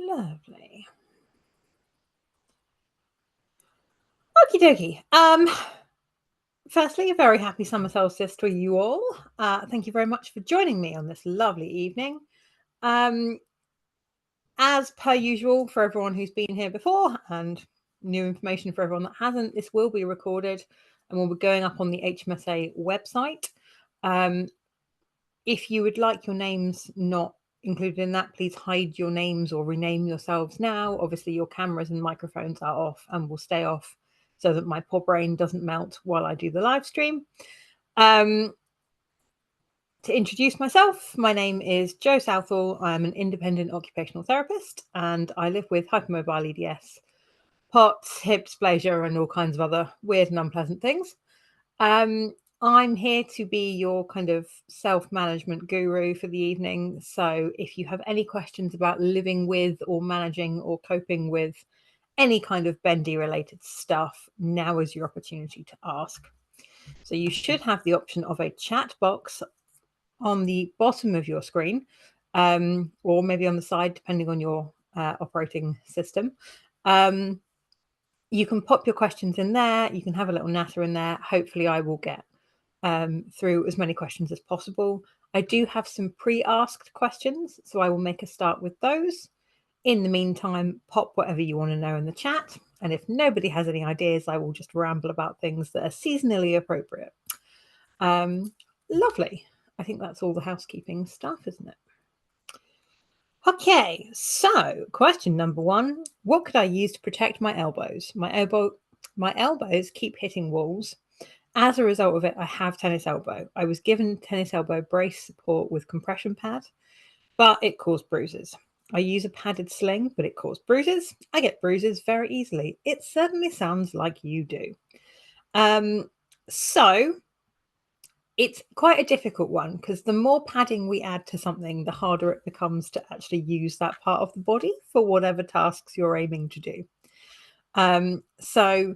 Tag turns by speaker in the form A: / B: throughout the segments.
A: Lovely. Okie dokie. Firstly, a very happy summer solstice to you all. Thank you very much for joining me on this lovely evening. As per usual, for everyone who's been here before and new information for everyone that hasn't, this will be recorded and will be going up on the HMSA website. If you would like your names not included in that, please hide your names or rename yourselves now. Obviously, your cameras and microphones are off and will stay off so that my poor brain doesn't melt while I do the live stream. To introduce myself, my name is Jo Southall. I'm an independent occupational therapist and I live with hypermobile EDS, POTS, hip dysplasia, and all kinds of other weird and unpleasant things. I'm here to be your kind of self-management guru for the evening. So if you have any questions about living with or managing or coping with any kind of bendy related stuff, now is your opportunity to ask. So you should have the option of a chat box on the bottom of your screen, or maybe on the side, depending on your operating system. You can pop your questions in there. You can have a little natter in there. Hopefully I will get through as many questions as possible. I do have some pre-asked questions, so I will make a start with those. In the meantime, pop whatever you want to know in the chat. And if nobody has any ideas, I will just ramble about things that are seasonally appropriate. Lovely. I think that's all the housekeeping stuff, isn't it? Okay, so question number one, what could I use to protect my elbows? My elbows keep hitting walls. As a result of it, I have tennis elbow. I was given tennis elbow brace support with compression pad, but it caused bruises. I use a padded sling, but it caused bruises. I get bruises very easily. It certainly sounds like you do. So it's quite a difficult one because the more padding we add to something, the harder it becomes to actually use that part of the body for whatever tasks you're aiming to do. So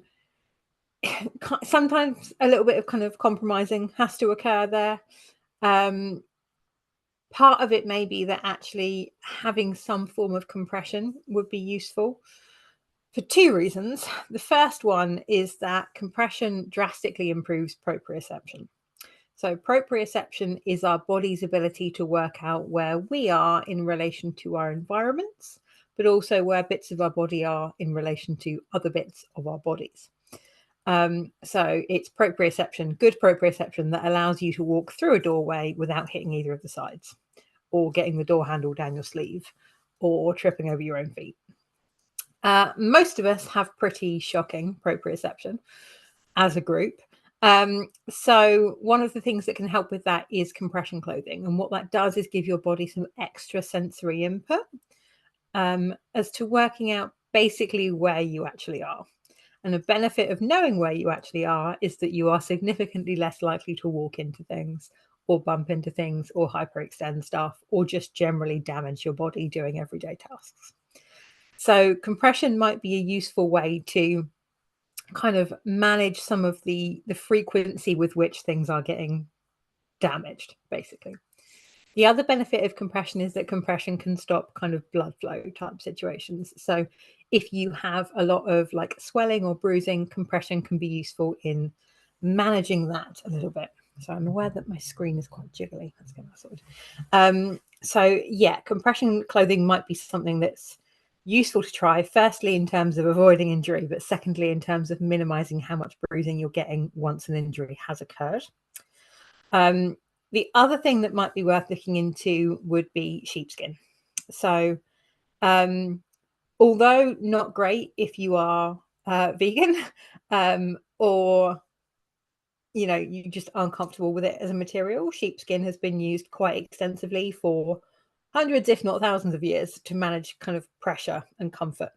A: sometimes a little bit of kind of compromising has to occur there. Part of it may be that actually having some form of compression would be useful for two reasons. The first one is that compression drastically improves proprioception. So proprioception is our body's ability to work out where we are in relation to our environments, but also where bits of our body are in relation to other bits of our bodies. So it's proprioception, good proprioception, that allows you to walk through a doorway without hitting either of the sides, or getting the door handle down your sleeve, or tripping over your own feet. Most of us have pretty shocking proprioception as a group. So one of the things that can help with that is compression clothing. And what that does is give your body some extra sensory input as to working out basically where you actually are. And a benefit of knowing where you actually are is that you are significantly less likely to walk into things or bump into things or hyperextend stuff or just generally damage your body doing everyday tasks. So compression might be a useful way to kind of manage some of the frequency with which things are getting damaged, basically. The other benefit of compression is that compression can stop kind of blood flow type situations. So if you have a lot of like swelling or bruising, compression can be useful in managing that a little bit. So I'm aware that my screen is quite jiggly. Let's get that sorted. So yeah, compression clothing might be something that's useful to try, firstly in terms of avoiding injury, but secondly in terms of minimizing how much bruising you're getting once an injury has occurred. The other thing that might be worth looking into would be sheepskin. So although not great if you are vegan or you know you just aren't comfortable with it as a material, sheepskin has been used quite extensively for hundreds if not thousands of years to manage kind of pressure and comfort.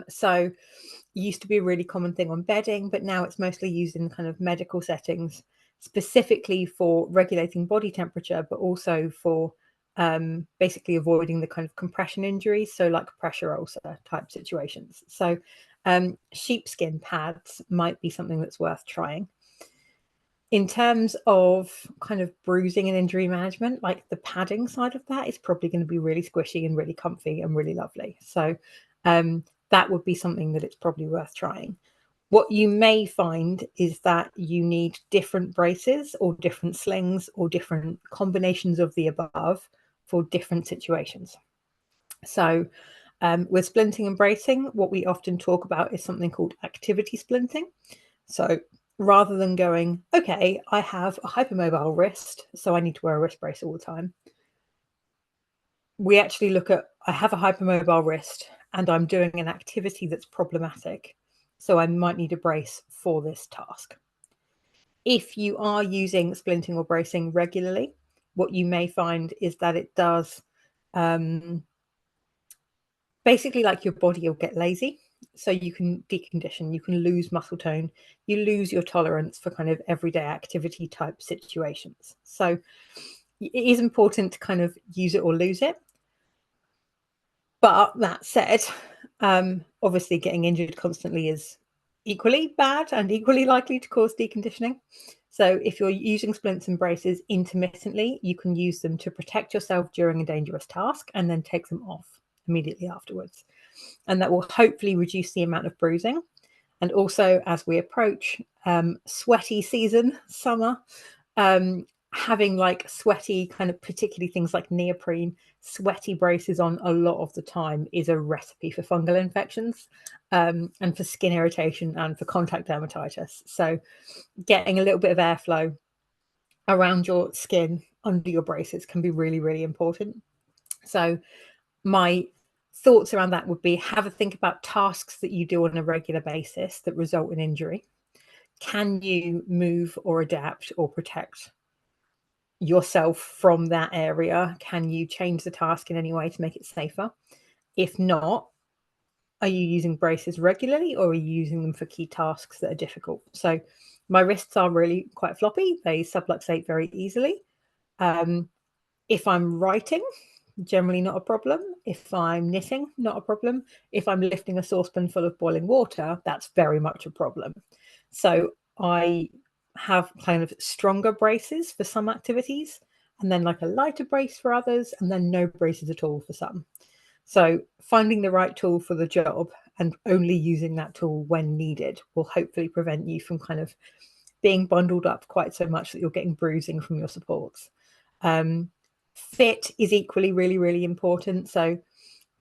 A: So it used to be a really common thing on bedding, but now it's mostly used in kind of medical settings, specifically for regulating body temperature, but also for basically avoiding the kind of compression injuries, so like pressure ulcer type situations. So sheepskin pads might be something that's worth trying. In terms of kind of bruising and injury management, like the padding side of that is probably going to be really squishy and really comfy and really lovely. So that would be something that it's probably worth trying. What you may find is that you need different braces or different slings or different combinations of the above for different situations. So with splinting and bracing, what we often talk about is something called activity splinting. So rather than going, okay, I have a hypermobile wrist, so I need to wear a wrist brace all the time, we actually look at, I have a hypermobile wrist and I'm doing an activity that's problematic, so I might need a brace for this task. If you are using splinting or bracing regularly, what you may find is that it does basically, like, your body will get lazy, so you can decondition, you can lose muscle tone, you lose your tolerance for kind of everyday activity type situations. So it is important to kind of use it or lose it. But that said, obviously getting injured constantly is equally bad and equally likely to cause deconditioning. So if you're using splints and braces intermittently, you can use them to protect yourself during a dangerous task and then take them off immediately afterwards. And that will hopefully reduce the amount of bruising. And also, as we approach sweaty season, summer, having like sweaty kind of, particularly things like neoprene, sweaty braces on a lot of the time is a recipe for fungal infections and for skin irritation and for contact dermatitis. So getting a little bit of airflow around your skin under your braces can be really, really important. So my thoughts around that would be, have a think about tasks that you do on a regular basis that result in injury. Can you move or adapt or protect yourself from that area? Can you change the task in any way to make it safer? If not, are you using braces regularly, or are you using them for key tasks that are difficult? So my wrists are really quite floppy. They subluxate very easily. If I'm writing, generally not a problem. If I'm knitting, not a problem. If I'm lifting a saucepan full of boiling water, that's very much a problem. So I have kind of stronger braces for some activities, and then like a lighter brace for others, and then no braces at all for some. So finding the right tool for the job and only using that tool when needed will hopefully prevent you from kind of being bundled up quite so much that you're getting bruising from your supports. Fit is equally really, really important. So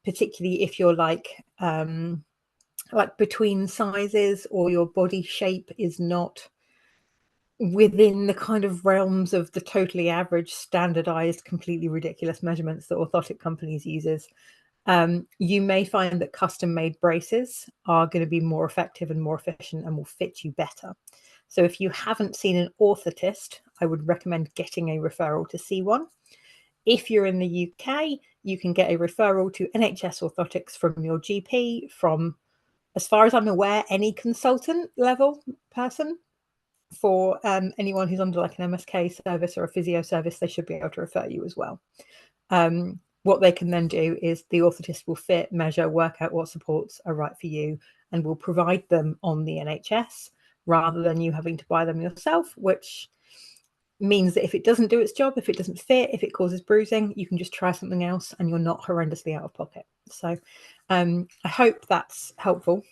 A: particularly if you're like between sizes, or your body shape is not within the kind of realms of the totally average, standardized, completely ridiculous measurements that orthotic companies uses, you may find that custom made braces are going to be more effective and more efficient and will fit you better. So if you haven't seen an orthotist, I would recommend getting a referral to see one. If you're in the UK, you can get a referral to NHS orthotics from your GP, from, as far as I'm aware, any consultant level person. For anyone who's under like an MSK service or a physio service, they should be able to refer you as well. What they can then do is the orthotist will fit, measure, work out what supports are right for you, and will provide them on the NHS rather than you having to buy them yourself, which means that if it doesn't do its job, if it doesn't fit, if it causes bruising, you can just try something else and you're not horrendously out of pocket. So I hope that's helpful.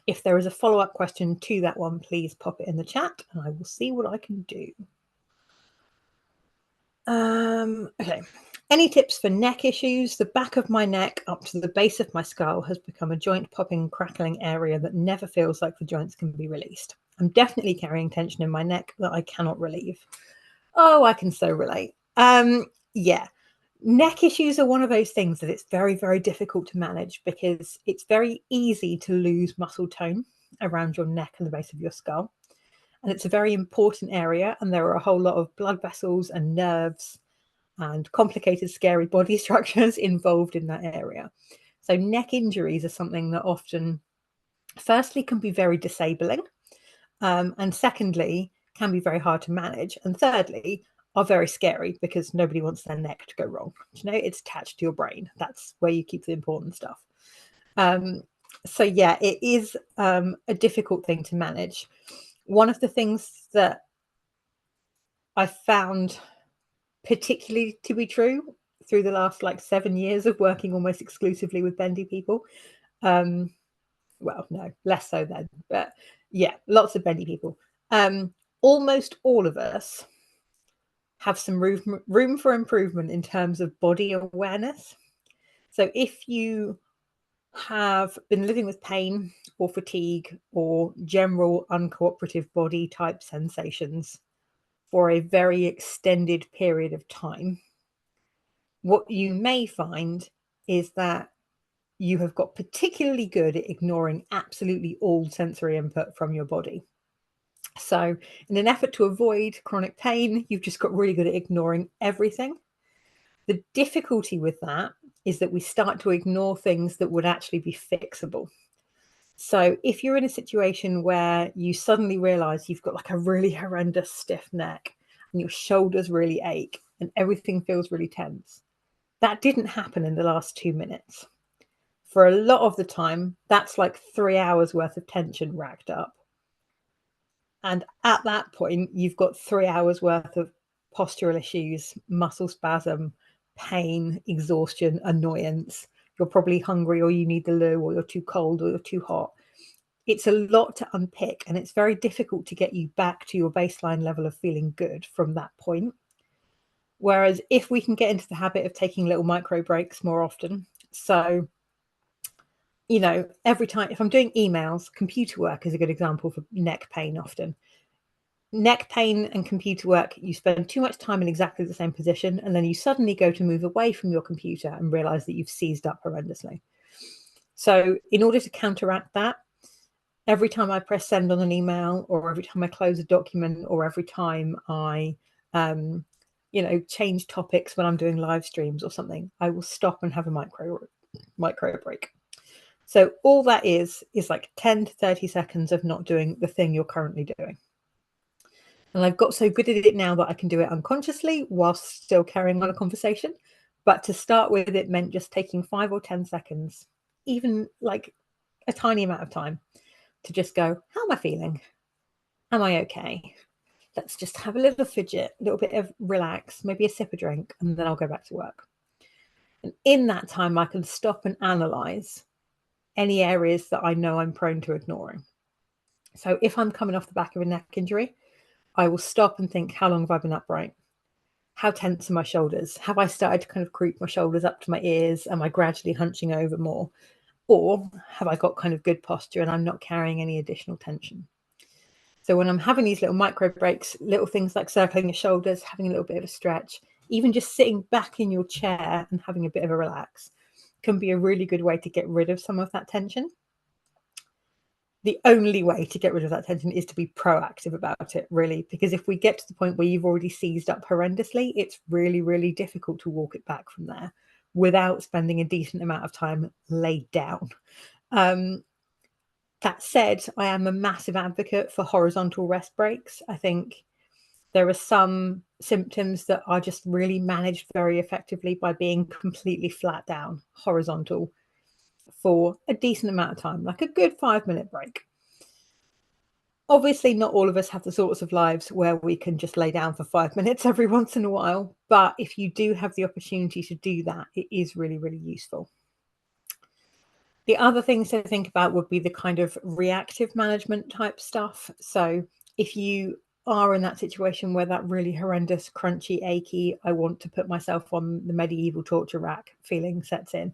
A: If there is a follow-up question to that one, please pop it in the chat and I will see what I can do. Okay. Any tips for neck issues? The back of my neck up to the base of my skull has become a joint popping, crackling area that never feels like the joints can be released. I'm definitely carrying tension in my neck that I cannot relieve. Oh, I can so relate. Yeah. Neck issues are one of those things that it's very, very difficult to manage, because it's very easy to lose muscle tone around your neck and the base of your skull. And it's a very important area, and there are a whole lot of blood vessels and nerves and complicated, scary body structures involved in that area. So neck injuries are something that often, firstly, can be very disabling, and secondly, can be very hard to manage, and thirdly, are very scary because nobody wants their neck to go wrong. You know, it's attached to your brain. That's where you keep the important stuff. So yeah, it is a difficult thing to manage. One of the things that I found particularly to be true through the last like 7 years of working almost exclusively with bendy people. Well, no, less so then, but yeah, lots of bendy people. Almost all of us have some room for improvement in terms of body awareness. So if you have been living with pain or fatigue or general uncooperative body type sensations for a very extended period of time, what you may find is that you have got particularly good at ignoring absolutely all sensory input from your body. So in an effort to avoid chronic pain, you've just got really good at ignoring everything. The difficulty with that is that we start to ignore things that would actually be fixable. So if you're in a situation where you suddenly realize you've got like a really horrendous stiff neck and your shoulders really ache and everything feels really tense, that didn't happen in the last 2 minutes. For a lot of the time, that's like 3 hours worth of tension racked up. And at that point, you've got 3 hours worth of postural issues, muscle spasm, pain, exhaustion, annoyance. You're probably hungry or you need the loo or you're too cold or you're too hot. It's a lot to unpick and it's very difficult to get you back to your baseline level of feeling good from that point. Whereas if we can get into the habit of taking little micro breaks more often, so every time if I'm doing emails, computer work is a good example for neck pain often. Neck pain and computer work, you spend too much time in exactly the same position, and then you suddenly go to move away from your computer and realize that you've seized up horrendously. So in order to counteract that, every time I press send on an email, or every time I close a document, or every time I change topics when I'm doing live streams or something, I will stop and have a micro break. So all that is like 10 to 30 seconds of not doing the thing you're currently doing. And I've got so good at it now that I can do it unconsciously whilst still carrying on a conversation. But to start with, it meant just taking 5 or 10 seconds, even like a tiny amount of time, to just go, how am I feeling? Am I okay? Let's just have a little fidget, a little bit of relax, maybe a sip of drink, and then I'll go back to work. And in that time, I can stop and analyze any areas that I know I'm prone to ignoring. So if I'm coming off the back of a neck injury, I will stop and think, how long have I been upright? How tense are my shoulders? Have I started to kind of creep my shoulders up to my ears? Am I gradually hunching over more? Or have I got kind of good posture and I'm not carrying any additional tension? So when I'm having these little micro breaks, little things like circling your shoulders, having a little bit of a stretch, even just sitting back in your chair and having a bit of a relax can be a really good way to get rid of some of that tension. The only way to get rid of that tension is to be proactive about it, really, because if we get to the point where you've already seized up horrendously, it's really, really difficult to walk it back from there without spending a decent amount of time laid down. That said, I am a massive advocate for horizontal rest breaks. I think there are some symptoms that are just really managed very effectively by being completely flat down, horizontal, for a decent amount of time, like a good 5-minute break. Obviously, not all of us have the sorts of lives where we can just lay down for 5 minutes every once in a while. But if you do have the opportunity to do that, it is really, really useful. The other things to think about would be the kind of reactive management type stuff. So if you are in that situation where that really horrendous, crunchy, achy, I want to put myself on the medieval torture rack feeling sets in,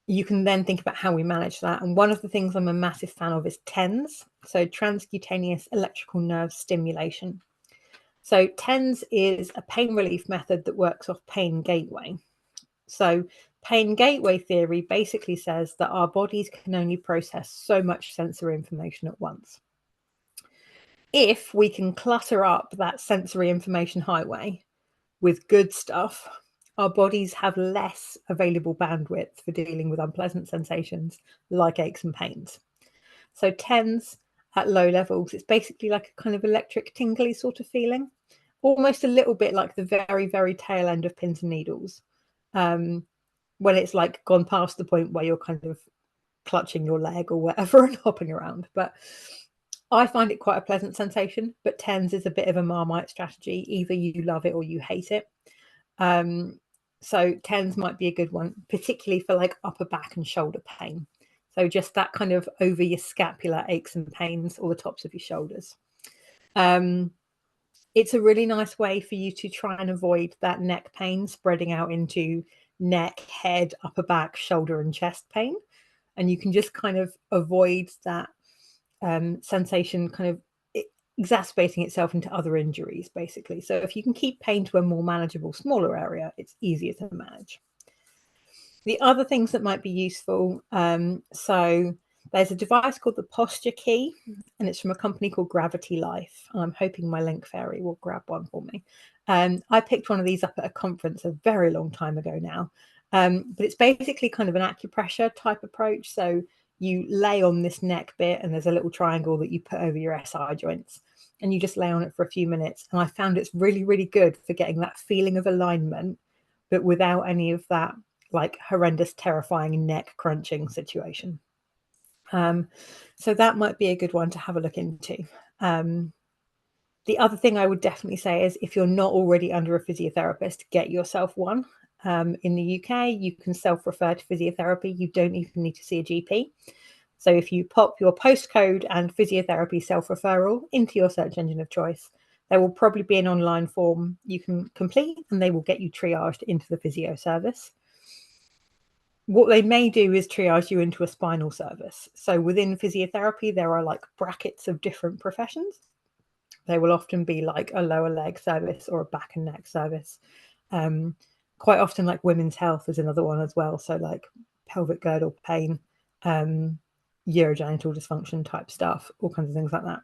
A: you can then think about how we manage that. And one of the things I'm a massive fan of is TENS, so transcutaneous electrical nerve stimulation. So TENS is a pain relief method that works off pain gateway. So pain gateway theory basically says that our bodies can only process so much sensory information at once. If we can clutter up that sensory information highway with good stuff, our bodies have less available bandwidth for dealing with unpleasant sensations like aches and pains. So TENS at low levels, it's basically like a kind of electric tingly sort of feeling, almost a little bit like the very, very tail end of pins and needles. When it's like gone past the point where you're kind of clutching your leg or whatever and hopping around. But I find it quite a pleasant sensation, but TENS is a bit of a Marmite strategy. Either you love it or you hate it. So TENS might be a good one, particularly for like upper back and shoulder pain. So just that kind of over your scapula aches and pains or the tops of your shoulders. It's a really nice way for you to try and avoid that neck pain spreading out into neck, head, upper back, shoulder, and chest pain. And you can just kind of avoid that sensation kind of exacerbating itself into other injuries, basically. So if you can keep pain to a more manageable, smaller area, it's easier to manage. The other things that might be useful, so there's a device called the Posture Key, and it's from a company called Gravity Life. I'm hoping my link fairy will grab one for me. I picked one of these up at a conference a very long time ago now, but it's basically kind of an acupressure type approach. So you lay on this neck bit and there's a little triangle that you put over your SI joints and you just lay on it for a few minutes. And I found it's really, really good for getting that feeling of alignment, but without any of that like horrendous, terrifying neck crunching situation. So that might be a good one to have a look into. The other thing I would definitely say is if you're not already under a physiotherapist, get yourself one. In the UK, you can self-refer to physiotherapy. You don't even need to see a GP. So if you pop your postcode and physiotherapy self-referral into your search engine of choice, there will probably be an online form you can complete and they will get you triaged into the physio service. What they may do is triage you into a spinal service. So within physiotherapy, there are like brackets of different professions. They will often be like a lower leg service or a back and neck service. Quite often, like women's health is another one as well. So like pelvic girdle pain, urogenital dysfunction type stuff, all kinds of things like that.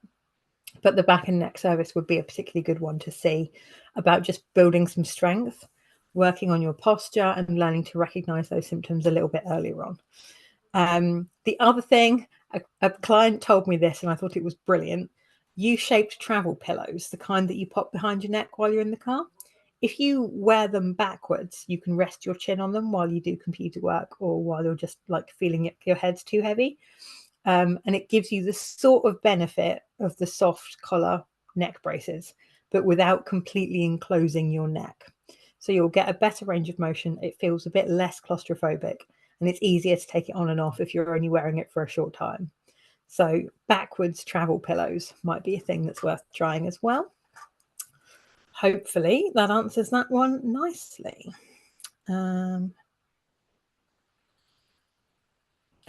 A: But the back and neck service would be a particularly good one to see about just building some strength, working on your posture and learning to recognize those symptoms a little bit earlier on. The other thing, a client told me this and I thought it was brilliant. U-shaped travel pillows, the kind that you pop behind your neck while you're in the car. If you wear them backwards, you can rest your chin on them while you do computer work or while you're just like feeling your head's too heavy. And it gives you the sort of benefit of the soft collar neck braces, but without completely enclosing your neck. So you'll get a better range of motion. It feels a bit less claustrophobic and it's easier to take it on and off if you're only wearing it for a short time. So backwards travel pillows might be a thing that's worth trying as well. Hopefully that answers that one nicely.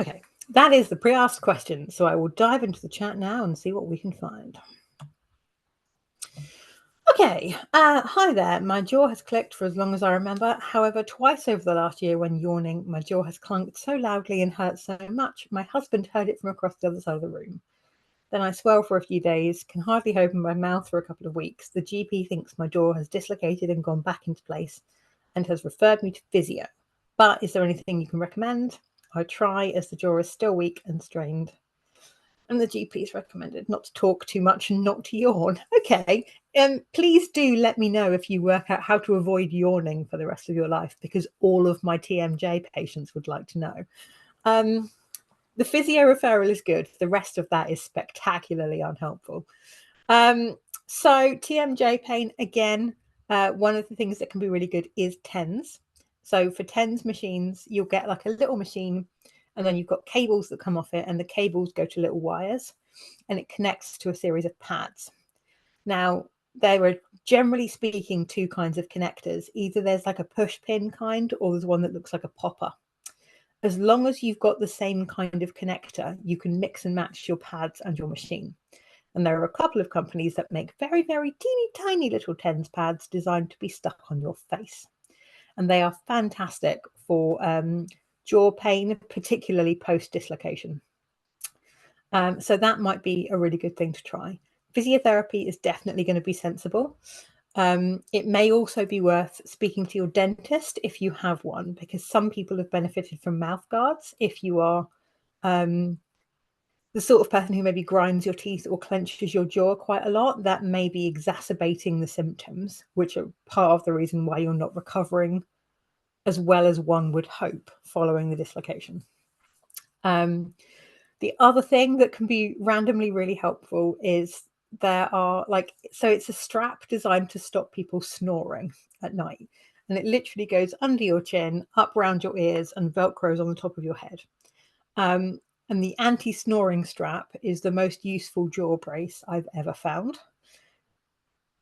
A: Okay, that is the pre-asked question. So I will dive into the chat now and see what we can find. Okay, hi there. My jaw has clicked for as long as I remember. However, twice over the last year when yawning, my jaw has clunked so loudly and hurt so much. My husband heard it from across the other side of the room. Then I swell for a few days, can hardly open my mouth for a couple of weeks. The GP thinks my jaw has dislocated and gone back into place and has referred me to physio. But is there anything you can recommend? I try as the jaw is still weak and strained. And the GP's recommended not to talk too much and not to yawn. Okay, please do let me know if you work out how to avoid yawning for the rest of your life, because all of my TMJ patients would like to know. The physio referral is good. The rest of that is spectacularly unhelpful. So TMJ pain, again, one of the things that can be really good is TENS. So for TENS machines, you'll get like a little machine and then you've got cables that come off it and the cables go to little wires and it connects to a series of pads. Now, there are generally speaking two kinds of connectors. Either there's like a push pin kind or there's one that looks like a popper. As long as you've got the same kind of connector, you can mix and match your pads and your machine. And there are a couple of companies that make very, very teeny tiny little TENS pads designed to be stuck on your face. And they are fantastic for jaw pain, particularly post-dislocation. So that might be a really good thing to try. Physiotherapy is definitely going to be sensible. It may also be worth speaking to your dentist if you have one, because some people have benefited from mouth guards. If you are the sort of person who maybe grinds your teeth or clenches your jaw quite a lot, that may be exacerbating the symptoms, which are part of the reason why you're not recovering as well as one would hope following the dislocation. The other thing that can be randomly really helpful is there are so it's a strap designed to stop people snoring at night. And it literally goes under your chin, up around your ears, and Velcros on the top of your head. And the anti-snoring strap is the most useful jaw brace I've ever found.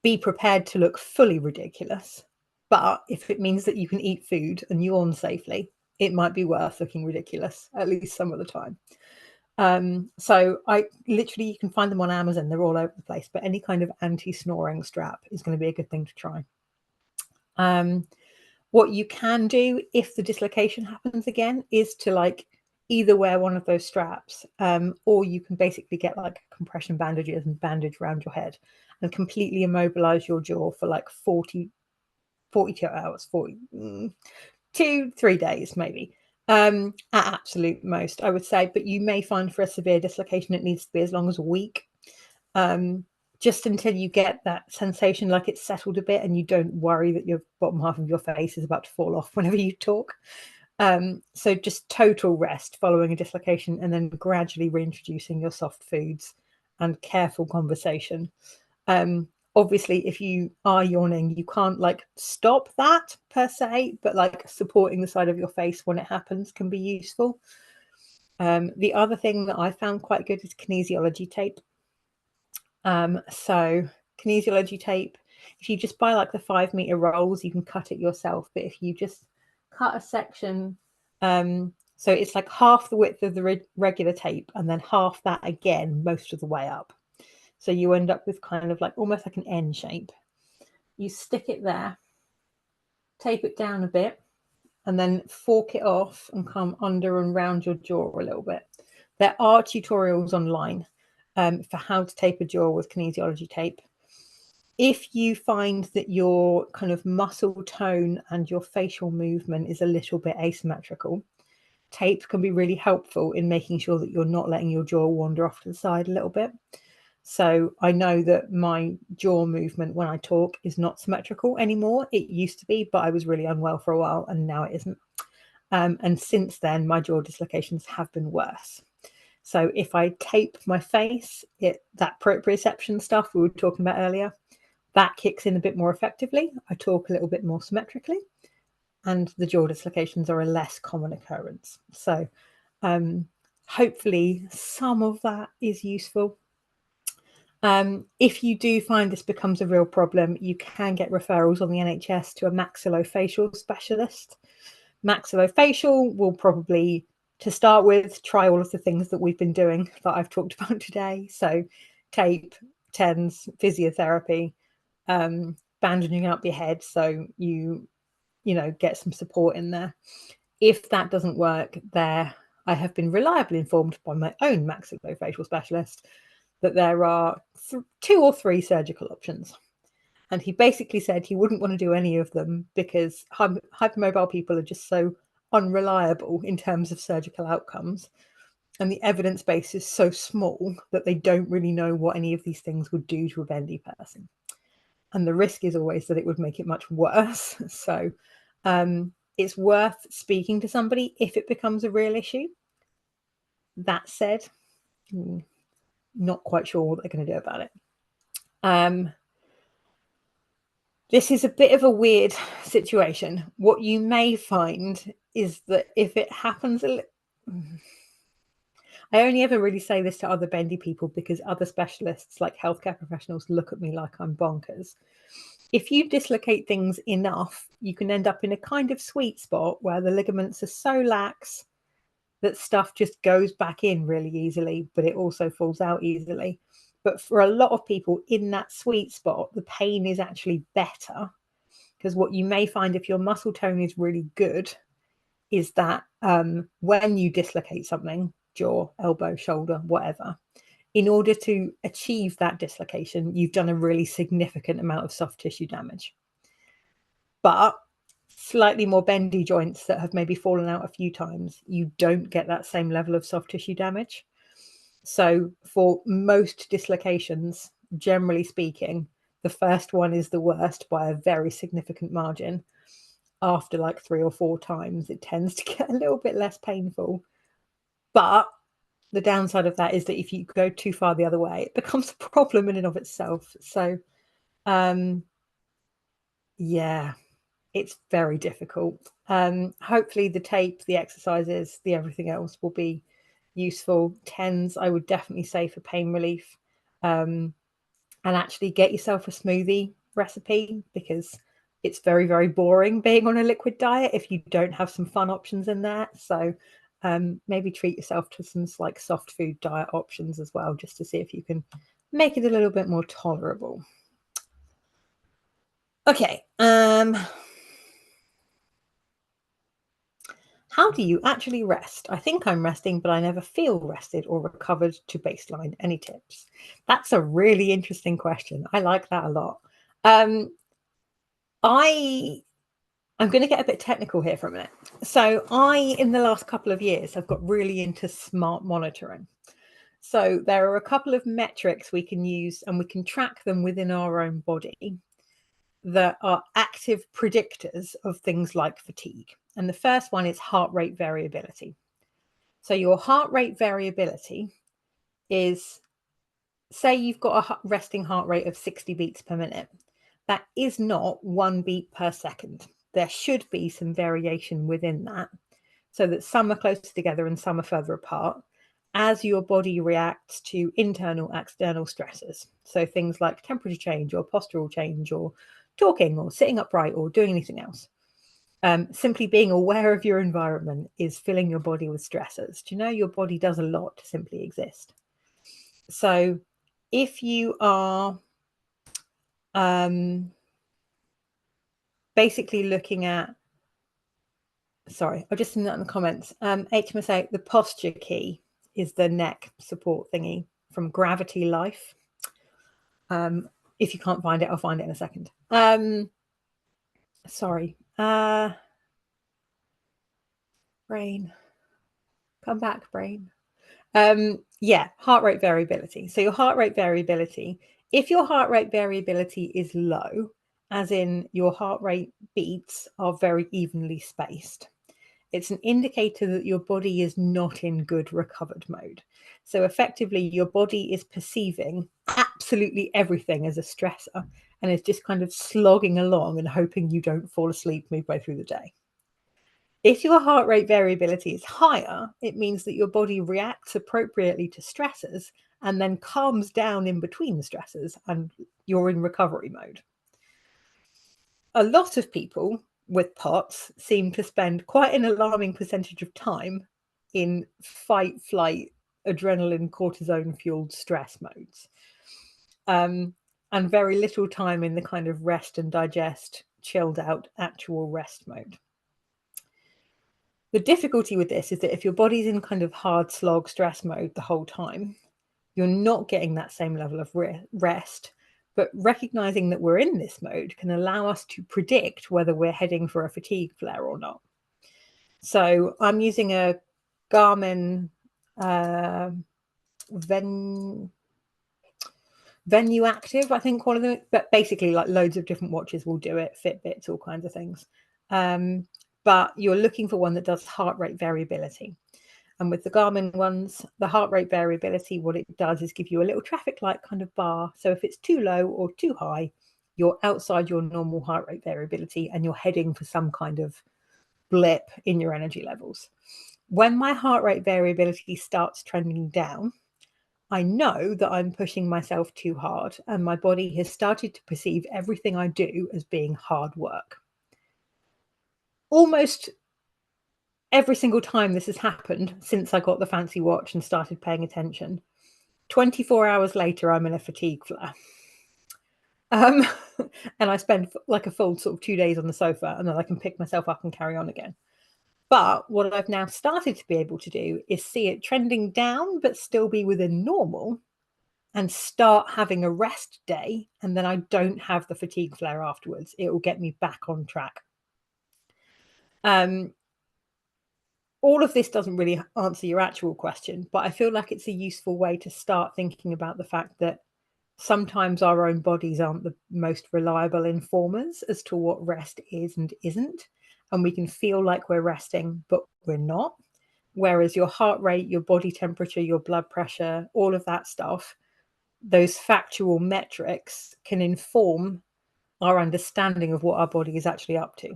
A: Be prepared to look fully ridiculous, but if it means that you can eat food and yawn safely, it might be worth looking ridiculous, at least some of the time. So I literally, you can find them on Amazon. They're all over the place, but any kind of anti-snoring strap is going to be a good thing to try. What you can do if the dislocation happens again is to either wear one of those straps, or you can basically get compression bandages and bandage around your head and completely immobilize your jaw for 42 hours, 3 days maybe, at absolute most, I would say. But you may find for a severe dislocation it needs to be as long as a week, just until you get that sensation like it's settled a bit and you don't worry that your bottom half of your face is about to fall off whenever you talk. So just total rest following a dislocation, and then gradually reintroducing your soft foods and careful conversation. Obviously, if you are yawning, you can't stop that per se, but supporting the side of your face when it happens can be useful. The other thing that I found quite good is kinesiology tape. So kinesiology tape, if you just buy the 5-meter rolls, you can cut it yourself. But if you just cut a section, so it's half the width of the regular tape and then half that again most of the way up. So you end up with kind of almost like an N shape. You stick it there, tape it down a bit, and then fork it off and come under and round your jaw a little bit. There are tutorials online for how to tape a jaw with kinesiology tape. If you find that your kind of muscle tone and your facial movement is a little bit asymmetrical, tape can be really helpful in making sure that you're not letting your jaw wander off to the side a little bit. So I know that my jaw movement when I talk is not symmetrical anymore. It used to be, but I was really unwell for a while and now it isn't. And since then, my jaw dislocations have been worse. So if I tape my face, that proprioception stuff we were talking about earlier, that kicks in a bit more effectively. I talk a little bit more symmetrically, and the jaw dislocations are a less common occurrence. So hopefully some of that is useful. If you do find this becomes a real problem, you can get referrals on the NHS to a maxillofacial specialist. Maxillofacial will probably, to start with, try all of the things that we've been doing that I've talked about today. So tape, TENS, physiotherapy, bandaging up your head so you get some support in there. If that doesn't work, I have been reliably informed by my own maxillofacial specialist that there are 2 or 3 surgical options. And he basically said he wouldn't want to do any of them because hypermobile people are just so unreliable in terms of surgical outcomes. And the evidence base is so small that they don't really know what any of these things would do to a bendy person. And the risk is always that it would make it much worse. So it's worth speaking to somebody if it becomes a real issue. That said, not quite sure what they're going to do about it. This is a bit of a weird situation. What you may find is that if it happens I only ever really say this to other bendy people because other specialists like healthcare professionals look at me like I'm bonkers. If you dislocate things enough, you can end up in a kind of sweet spot where the ligaments are so lax that stuff just goes back in really easily, but it also falls out easily. But for a lot of people in that sweet spot, the pain is actually better, because what you may find if your muscle tone is really good is that when you dislocate something, jaw, elbow, shoulder, whatever, in order to achieve that dislocation, you've done a really significant amount of soft tissue damage. But slightly more bendy joints that have maybe fallen out a few times, you don't get that same level of soft tissue damage. So for most dislocations, generally speaking, the first one is the worst by a very significant margin. After 3 or 4 times, it tends to get a little bit less painful. But the downside of that is that if you go too far the other way, it becomes a problem in and of itself. So, yeah, it's very difficult. Hopefully the tape, the exercises, the everything else will be useful. TENS, I would definitely say for pain relief. And actually get yourself a smoothie recipe, because it's very, very boring being on a liquid diet if you don't have some fun options in there. So maybe treat yourself to some like soft food diet options as well, just to see if you can make it a little bit more tolerable. Okay. How do you actually rest? I think I'm resting, but I never feel rested or recovered to baseline. Any tips? That's a really interesting question. I like that a lot. I'm going to get a bit technical here for a minute. So in the last couple of years, I've got really into smart monitoring. So there are a couple of metrics we can use, and we can track them within our own body, that are active predictors of things like fatigue. And the first one is heart rate variability. So your heart rate variability is, say you've got a resting heart rate of 60 beats per minute. That is not 1 beat per second. There should be some variation within that, so that some are closer together and some are further apart, as your body reacts to internal, external stressors. So things like temperature change or postural change or talking or sitting upright or doing anything else. Simply being aware of your environment is filling your body with stressors. Do you know your body does a lot to simply exist? So if you are basically looking at, sorry, I've just seen that in the comments. HMSA, the posture key is the neck support thingy from Gravity Life. If you can't find it, I'll find it in a second. Sorry. Brain. Come back, brain. Yeah, heart rate variability. So your heart rate variability, if your heart rate variability is low, as in your heart rate beats are very evenly spaced, it's an indicator that your body is not in good recovered mode. So effectively, your body is perceiving absolutely everything as a stressor and is just kind of slogging along and hoping you don't fall asleep midway through the day. If your heart rate variability is higher, it means that your body reacts appropriately to stressors and then calms down in between the stressors, and you're in recovery mode. A lot of people with POTS seem to spend quite an alarming percentage of time in fight, flight, adrenaline, cortisone fueled stress modes, and very little time in the kind of rest and digest, chilled out, actual rest mode. The difficulty with this is that if your body's in kind of hard slog stress mode the whole time, you're not getting that same level of rest. But recognizing that we're in this mode can allow us to predict whether we're heading for a fatigue flare or not. So I'm using a Garmin Venue Active, I think one of them, but basically like loads of different watches will do it, Fitbits, all kinds of things. But you're looking for one that does heart rate variability. And with the Garmin ones, the heart rate variability, what it does is give you a little traffic light kind of bar. So if it's too low or too high, you're outside your normal heart rate variability and you're heading for some kind of blip in your energy levels. When my heart rate variability starts trending down, I know that I'm pushing myself too hard and my body has started to perceive everything I do as being hard work. Almost every single time this has happened since I got the fancy watch and started paying attention, 24 hours later, I'm in a fatigue flare. And I spend like a full sort of 2 days on the sofa, and then I can pick myself up and carry on again. But what I've now started to be able to do is see it trending down, but still be within normal, and start having a rest day. And then I don't have the fatigue flare afterwards. It will get me back on track. All of this doesn't really answer your actual question, but I feel like it's a useful way to start thinking about the fact that sometimes our own bodies aren't the most reliable informers as to what rest is and isn't. And we can feel like we're resting, but we're not. Whereas your heart rate, your body temperature, your blood pressure, all of that stuff, those factual metrics can inform our understanding of what our body is actually up to.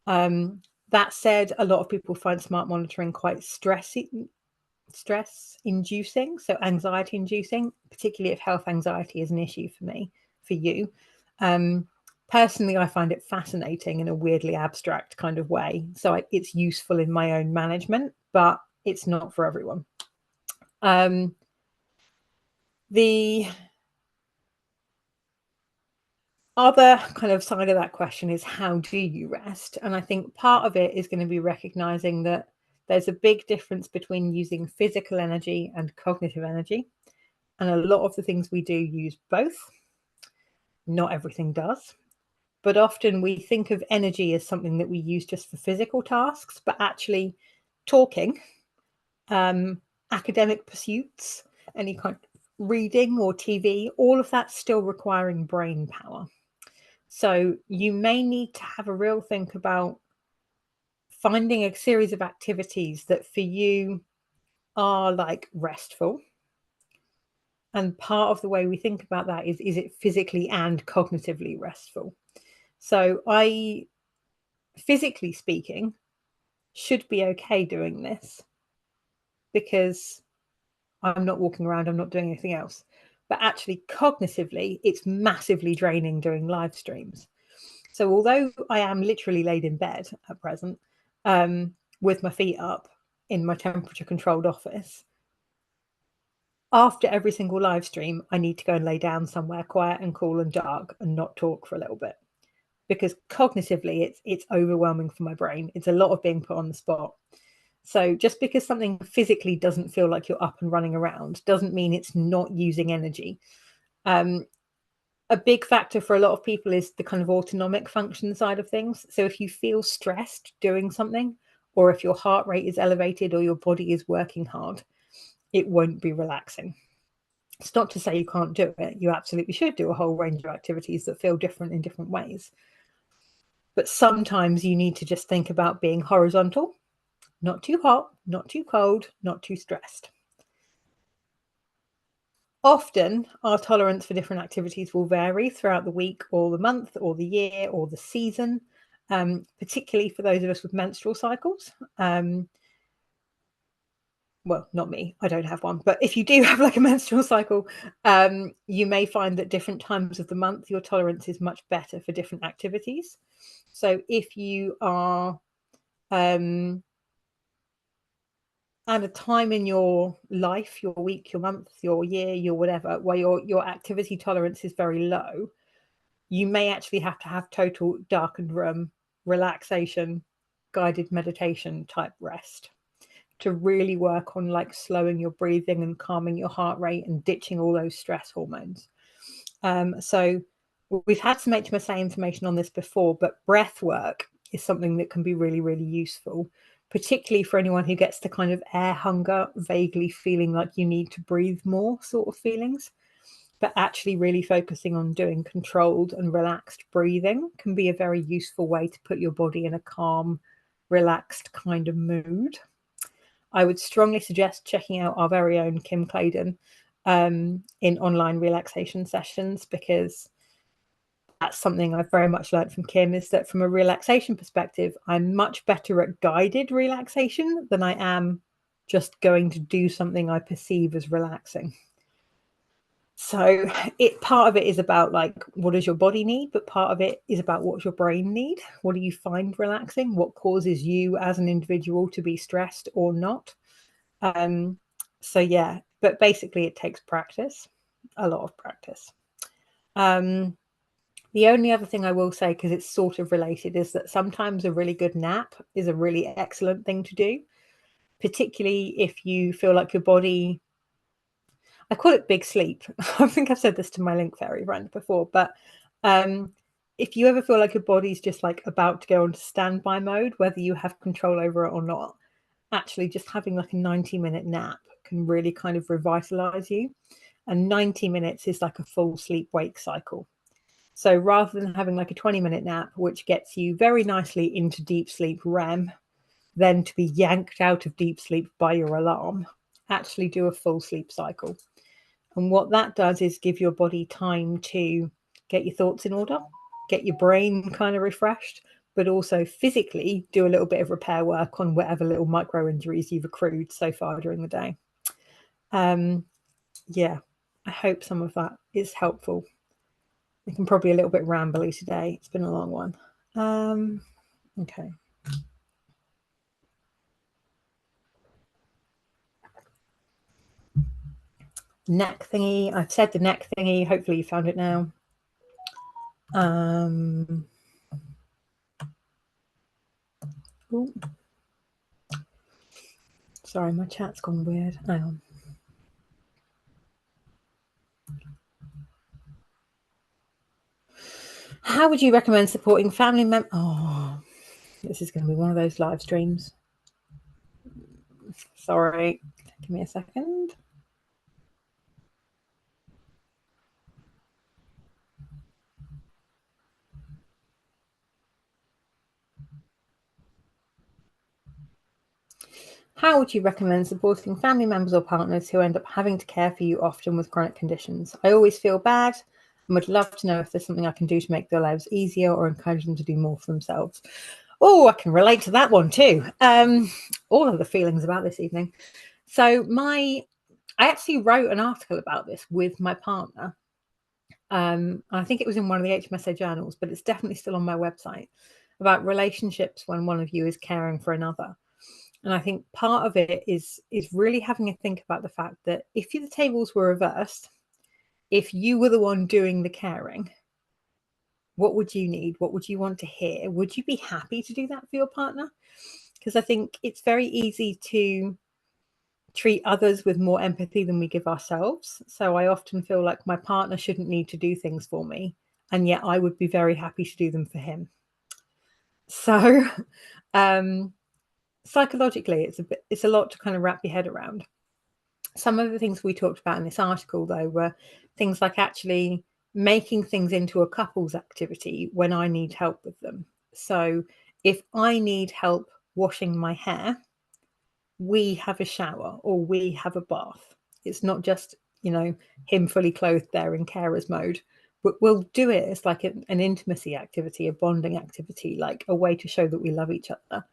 A: That said, a lot of people find smart monitoring quite stress inducing, so anxiety inducing, particularly if health anxiety is an issue for you. Personally, I find it fascinating in a weirdly abstract kind of way. So it's useful in my own management, but it's not for everyone. The other kind of side of that question is, how do you rest? And I think part of it is going to be recognizing that there's a big difference between using physical energy and cognitive energy. And a lot of the things we do use both. Not everything does. But often we think of energy as something that we use just for physical tasks, but actually talking, academic pursuits, any kind of reading or TV, all of that's still requiring brain power. So you may need to have a real think about finding a series of activities that for you are like restful. And part of the way we think about that is it physically and cognitively restful? So I, physically speaking, should be okay doing this because I'm not walking around, I'm not doing anything else. But actually, cognitively, it's massively draining doing live streams. So although I am literally laid in bed at present, with my feet up in my temperature controlled office, after every single live stream, I need to go and lay down somewhere quiet and cool and dark and not talk for a little bit. Because cognitively, it's overwhelming for my brain. It's a lot of being put on the spot. So just because something physically doesn't feel like you're up and running around doesn't mean it's not using energy. A big factor for a lot of people is the kind of autonomic function side of things. So if you feel stressed doing something, or if your heart rate is elevated or your body is working hard, it won't be relaxing. It's not to say you can't do it. You absolutely should do a whole range of activities that feel different in different ways. But sometimes you need to just think about being horizontal, not too hot, not too cold, not too stressed. Often our tolerance for different activities will vary throughout the week or the month or the year or the season, particularly for those of us with menstrual cycles. Well, not me, I don't have one, but if you do have like a menstrual cycle, you may find that different times of the month, your tolerance is much better for different activities. So if you are at a time in your life, your week, your month, your year, your whatever, where your activity tolerance is very low, you may actually have to have total darkened room, relaxation, guided meditation type rest to really work on like slowing your breathing and calming your heart rate and ditching all those stress hormones. So we've had some HMSA information on this before, but breath work is something that can be really, really useful, particularly for anyone who gets the kind of air hunger, vaguely feeling like you need to breathe more sort of feelings. But actually really focusing on doing controlled and relaxed breathing can be a very useful way to put your body in a calm, relaxed kind of mood. I would strongly suggest checking out our very own Kim Claydon in online relaxation sessions, because that's something I've very much learned from Kim, is that from a relaxation perspective, I'm much better at guided relaxation than I am just going to do something I perceive as relaxing. So part of it is about like, what does your body need? But part of it is about what's your brain need? What do you find relaxing? What causes you as an individual to be stressed or not? So yeah, but basically it takes practice, a lot of practice. The only other thing I will say, because it's sort of related, is that sometimes a really good nap is a really excellent thing to do, particularly if you feel like your body, I call it big sleep. I think I've said this to my Link Fairy friend before, but if you ever feel like your body's just like about to go into standby mode, whether you have control over it or not, actually just having like a 90-minute nap can really kind of revitalize you. And 90 minutes is like a full sleep wake cycle. So rather than having like a 20-minute nap, which gets you very nicely into deep sleep REM, then to be yanked out of deep sleep by your alarm. Actually do a full sleep cycle. And what that does is give your body time to get your thoughts in order, get your brain kind of refreshed, but also physically do a little bit of repair work on whatever little micro injuries you've accrued so far during the day. Yeah, I hope some of that is helpful. I can probably a little bit rambly today. It's been a long one. Okay. Neck thingy. I've said the neck thingy. Hopefully you found it now. Ooh. Sorry, my chat's gone weird. Hang on. How would you recommend supporting family members? Oh, this is going to be one of those live streams. Sorry. Give me a second. How would you recommend supporting family members or partners who end up having to care for you often with chronic conditions? I always feel bad and would love to know if there's something I can do to make their lives easier or encourage them to do more for themselves. Oh, I can relate to that one too. All of the feelings about this evening. So I actually wrote an article about this with my partner. I think it was in one of the HMSA journals, but it's definitely still on my website, about relationships when one of you is caring for another. And I think part of it is really having a think about the fact that if the tables were reversed, if you were the one doing the caring, what would you need? What would you want to hear? Would you be happy to do that for your partner? Because I think it's very easy to treat others with more empathy than we give ourselves. So I often feel like my partner shouldn't need to do things for me, and yet I would be very happy to do them for him. So psychologically, it's a lot to kind of wrap your head around. Some of the things we talked about in this article, though, were things like actually making things into a couple's activity when I need help with them. So if I need help washing my hair, we have a shower or we have a bath. It's not just, him fully clothed there in carer's mode. But we'll do it as like an intimacy activity, a bonding activity, like a way to show that we love each other.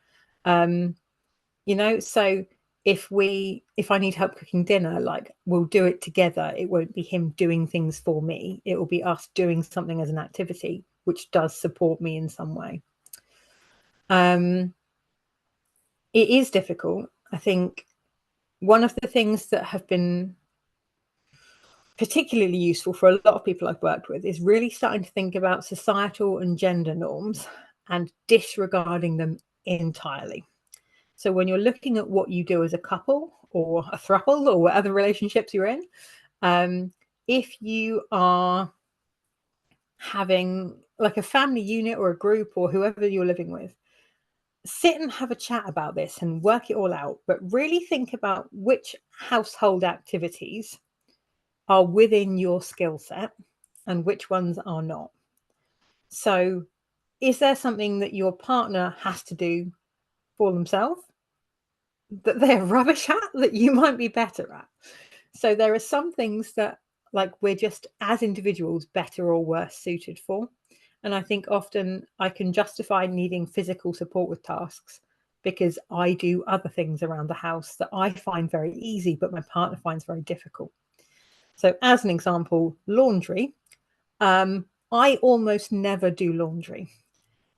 A: So if I need help cooking dinner, like we'll do it together. It won't be him doing things for me. It will be us doing something as an activity, which does support me in some way. It is difficult. I think one of the things that have been particularly useful for a lot of people I've worked with is really starting to think about societal and gender norms and disregarding them entirely. So when you're looking at what you do as a couple or a throuple or whatever relationships you're in, if you are having like a family unit or a group or whoever you're living with, sit and have a chat about this and work it all out, but really think about which household activities are within your skill set and which ones are not. So is there something that your partner has to do for themselves that they're rubbish at that you might be better at? So there are some things that like we're just as individuals better or worse suited for. And I think often I can justify needing physical support with tasks because I do other things around the house that I find very easy, but my partner finds very difficult. So as an example, laundry. I almost never do laundry.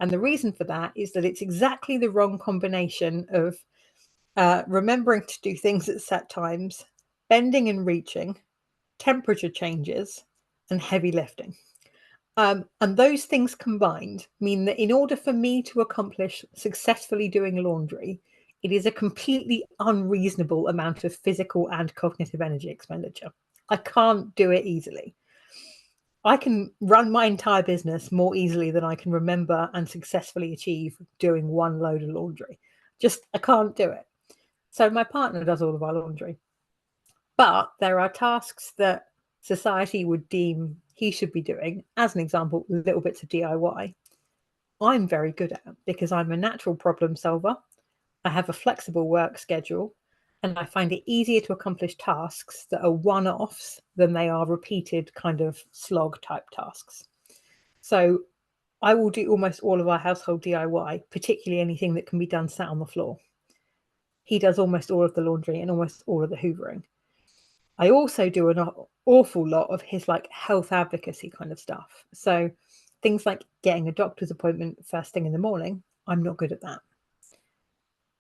A: And the reason for that is that it's exactly the wrong combination of remembering to do things at set times, bending and reaching, temperature changes, and heavy lifting. And those things combined mean that in order for me to accomplish successfully doing laundry, it is a completely unreasonable amount of physical and cognitive energy expenditure. I can't do it easily. I can run my entire business more easily than I can remember and successfully achieve doing one load of laundry. Just, I can't do it. So my partner does all of our laundry. But there are tasks that society would deem he should be doing. As an example, little bits of DIY. I'm very good at because I'm a natural problem solver. I have a flexible work schedule, and I find it easier to accomplish tasks that are one-offs than they are repeated kind of slog type tasks. So I will do almost all of our household DIY, particularly anything that can be done sat on the floor. He does almost all of the laundry and almost all of the hoovering. I also do an awful lot of his like health advocacy kind of stuff. So things like getting a doctor's appointment first thing in the morning, I'm not good at that.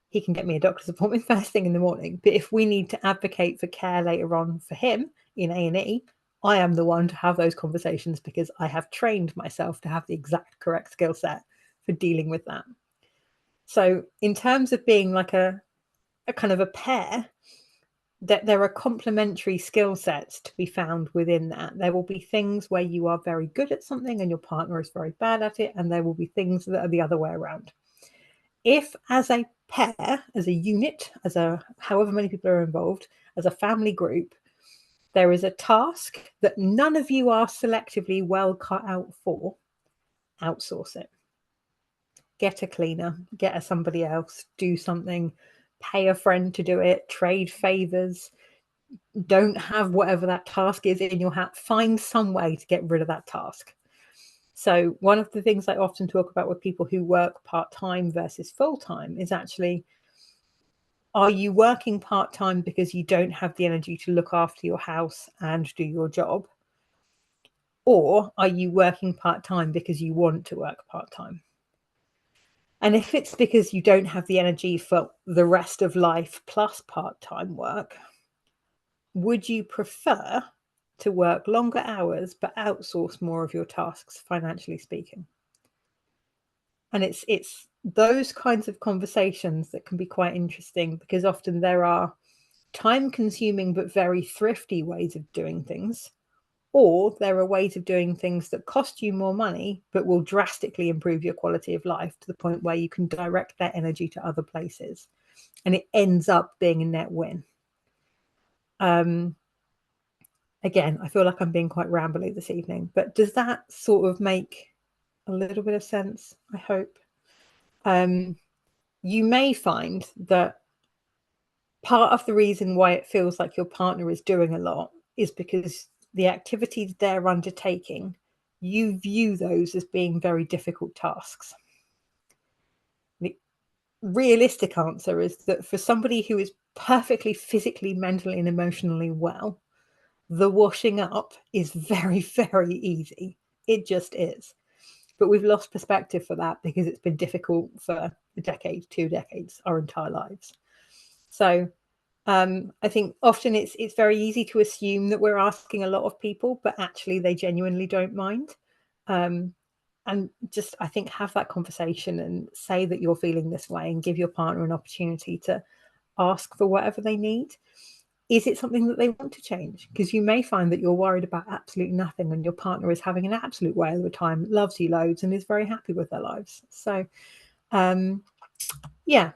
A: He can get me a doctor's appointment first thing in the morning, but if we need to advocate for care later on for him in A&E, I am the one to have those conversations because I have trained myself to have the exact correct skill set for dealing with that. So in terms of being like a kind of a pair, that there are complementary skill sets to be found within that. There will be things where you are very good at something and your partner is very bad at it, and there will be things that are the other way around. If as a pair, as a unit, as a however many people are involved, as a family group, there is a task that none of you are selectively well cut out for, outsource it. Get a cleaner, get somebody else, do something, pay a friend to do it, trade favors. Don't have whatever that task is in your hat. Find some way to get rid of that task. So one of the things I often talk about with people who work part-time versus full-time is actually, are you working part-time because you don't have the energy to look after your house and do your job? Or are you working part-time because you want to work part-time? And if it's because you don't have the energy for the rest of life plus part-time work, would you prefer to work longer hours but outsource more of your tasks, financially speaking? And it's those kinds of conversations that can be quite interesting, because often there are time-consuming but very thrifty ways of doing things, or there are ways of doing things that cost you more money but will drastically improve your quality of life to the point where you can direct that energy to other places, and it ends up being a net win. Again, I feel like I'm being quite rambly this evening, but does that sort of make a little bit of sense? I hope. You may find that part of the reason why it feels like your partner is doing a lot is because the activities they're undertaking, you view those as being very difficult tasks. The realistic answer is that for somebody who is perfectly physically, mentally, and emotionally well, the washing up is very, very easy. It just is. But we've lost perspective for that because it's been difficult for a decade, 2 decades, our entire lives. So I think often it's very easy to assume that we're asking a lot of people, but actually they genuinely don't mind. And just, I think, have that conversation and say that you're feeling this way and give your partner an opportunity to ask for whatever they need. Is it something that they want to change? Because you may find that you're worried about absolutely nothing and your partner is having an absolute whale of a time, loves you loads, and is very happy with their lives. So, yeah.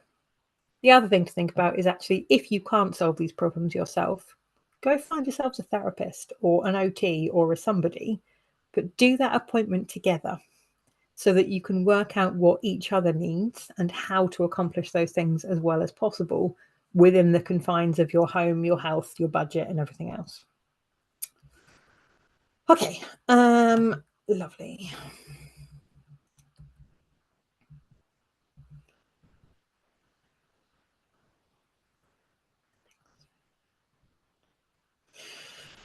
A: The other thing to think about is actually, if you can't solve these problems yourself, go find yourselves a therapist or an OT or a somebody, but do that appointment together so that you can work out what each other needs and how to accomplish those things as well as possible within the confines of your home, your health, your budget, and everything else. Okay, lovely.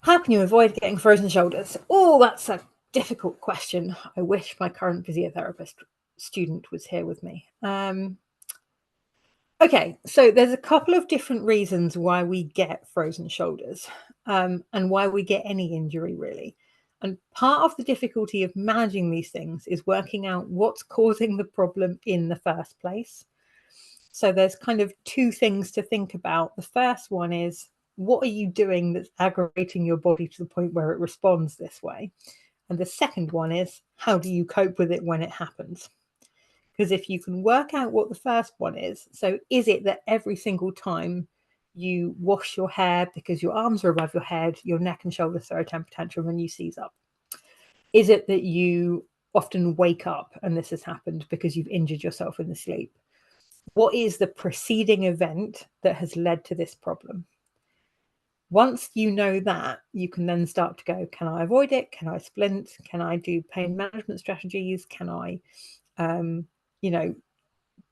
A: How can you avoid getting frozen shoulders? Oh, that's a difficult question. I wish my current physiotherapist student was here with me. Okay, so there's a couple of different reasons why we get frozen shoulders, and why we get any injury, really. And part of the difficulty of managing these things is working out what's causing the problem in the first place. So there's kind of 2 things to think about. The first one is, what are you doing that's aggravating your body to the point where it responds this way? And the second one is, how do you cope with it when it happens? Because if you can work out what the first one is, so is it that every single time you wash your hair because your arms are above your head, your neck and shoulders throw a temper tantrum and you seize up? Is it that you often wake up and this has happened because you've injured yourself in the sleep? What is the preceding event that has led to this problem? Once you know that, you can then start to go, can I avoid it? Can I splint? Can I do pain management strategies? Can I,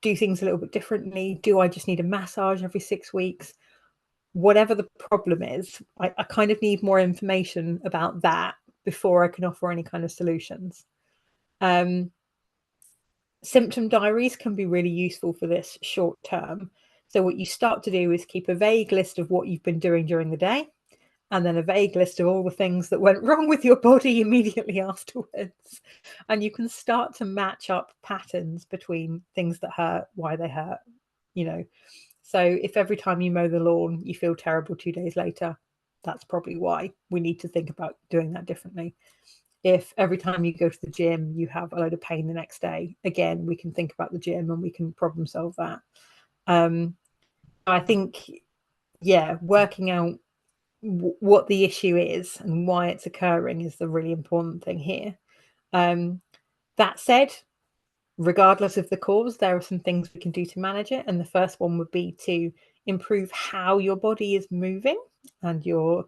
A: do things a little bit differently? Do I just need a massage every 6 weeks? Whatever the problem is, I kind of need more information about that before I can offer any kind of solutions. Symptom diaries can be really useful for this short term. So what you start to do is keep a vague list of what you've been doing during the day, and then a vague list of all the things that went wrong with your body immediately afterwards. And you can start to match up patterns between things that hurt, why they hurt, So if every time you mow the lawn, you feel terrible 2 days later, that's probably why. We need to think about doing that differently. If every time you go to the gym, you have a load of pain the next day, again, we can think about the gym and we can problem solve that. I think, working out what the issue is and why it's occurring is the really important thing here. That said, regardless of the cause, there are some things we can do to manage it. And the first one would be to improve how your body is moving and your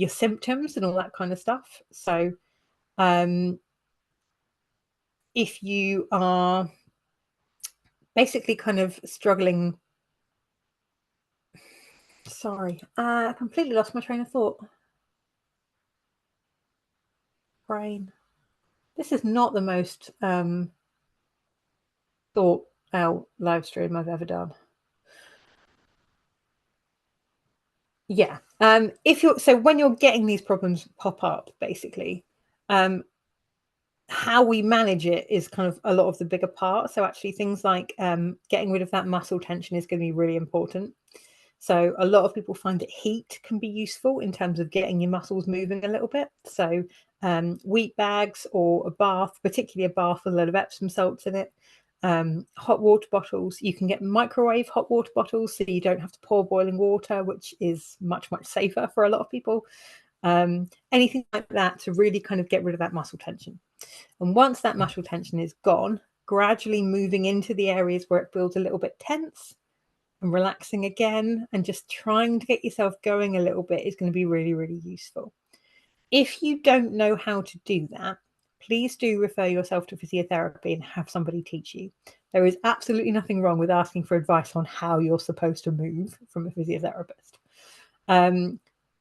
A: symptoms and all that kind of stuff. So if you are basically kind of struggling, sorry, I completely lost my train of thought. Brain. This is not the most thought out live stream I've ever done. Yeah. When you're getting these problems pop up, basically, how we manage it is kind of a lot of the bigger part. So actually things like getting rid of that muscle tension is going to be really important. So a lot of people find that heat can be useful in terms of getting your muscles moving a little bit. So wheat bags or a bath, particularly a bath with a lot of Epsom salts in it. Hot water bottles. You can get microwave hot water bottles, so you don't have to pour boiling water, which is much, much safer for a lot of people. Anything like that to really kind of get rid of that muscle tension. And once that muscle tension is gone, gradually moving into the areas where it feels a little bit tense and relaxing again, and just trying to get yourself going a little bit is going to be really, really useful. If you don't know how to do that, please do refer yourself to physiotherapy and have somebody teach you. There is absolutely nothing wrong with asking for advice on how you're supposed to move from a physiotherapist.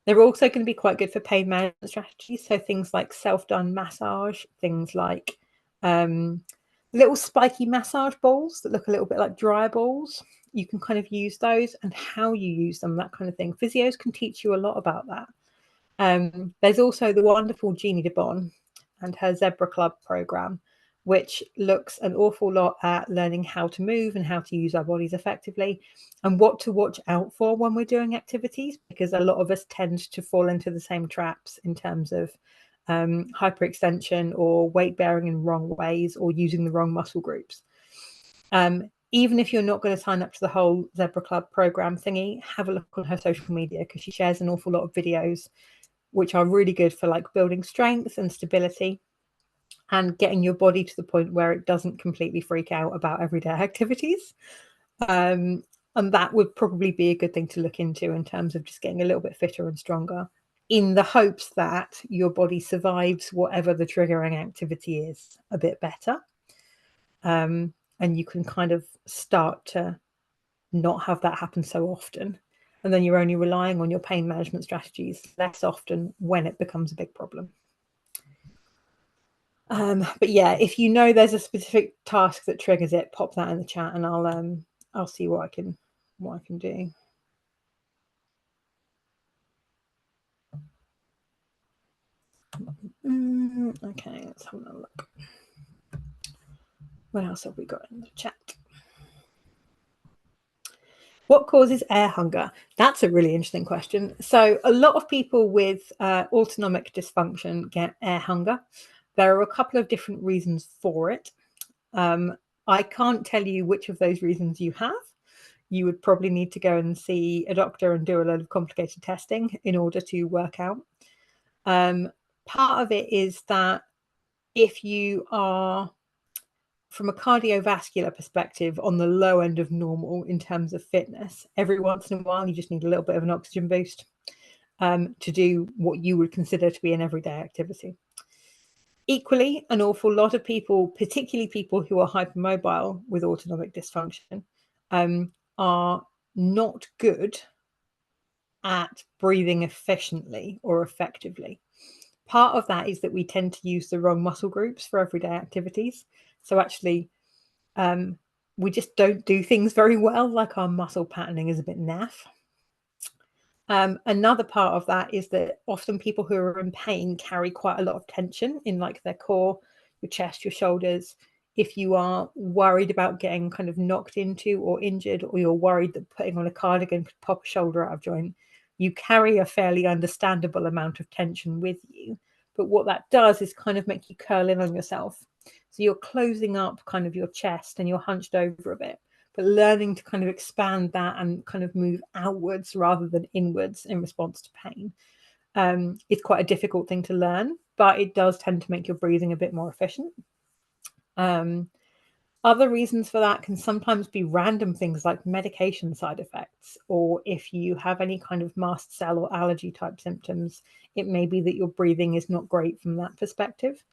A: They're also going to be quite good for pain management strategies. So things like self-done massage, things like little spiky massage balls that look a little bit like dryer balls. You can kind of use those and how you use them, that kind of thing. Physios can teach you a lot about that. There's also the wonderful Jeannie DeBon and her Zebra Club program, which looks an awful lot at learning how to move and how to use our bodies effectively and what to watch out for when we're doing activities, because a lot of us tend to fall into the same traps in terms of hyperextension or weight bearing in wrong ways or using the wrong muscle groups. Even if you're not going to sign up to the whole Zebra Club program thingy, have a look on her social media, because she shares an awful lot of videos which are really good for like building strength and stability and getting your body to the point where it doesn't completely freak out about everyday activities. And that would probably be a good thing to look into in terms of just getting a little bit fitter and stronger, in the hopes that your body survives whatever the triggering activity is a bit better. And you can kind of start to not have that happen so often. And then you're only relying on your pain management strategies less often when it becomes a big problem. But yeah, if you know there's a specific task that triggers it, pop that in the chat and I'll see what I can do. Okay, let's have a look. What else have we got in the chat? What causes air hunger? That's a really interesting question. So a lot of people with autonomic dysfunction get air hunger. There are a couple of different reasons for it. I can't tell you which of those reasons you have. You would probably need to go and see a doctor and do a load of complicated testing in order to work out. Part of it is that if you are from a cardiovascular perspective, on the low end of normal in terms of fitness. Every once in a while, you just need a little bit of an oxygen boost to do what you would consider to be an everyday activity. Equally, an awful lot of people, particularly people who are hypermobile with autonomic dysfunction, are not good at breathing efficiently or effectively. Part of that is that we tend to use the wrong muscle groups for everyday activities. So actually, we just don't do things very well, like our muscle patterning is a bit naff. Another part of that is that often people who are in pain carry quite a lot of tension in like their core, your chest, your shoulders. If you are worried about getting kind of knocked into or injured, or you're worried that putting on a cardigan could pop a shoulder out of joint, you carry a fairly understandable amount of tension with you. But what that does is kind of make you curl in on yourself. So you're closing up kind of your chest and you're hunched over a bit, but learning to kind of expand that and kind of move outwards rather than inwards in response to pain. It's quite a difficult thing to learn, but it does tend to make your breathing a bit more efficient. Other reasons for that can sometimes be random things like medication side effects, or if you have any kind of mast cell or allergy type symptoms, it may be that your breathing is not great from that perspective.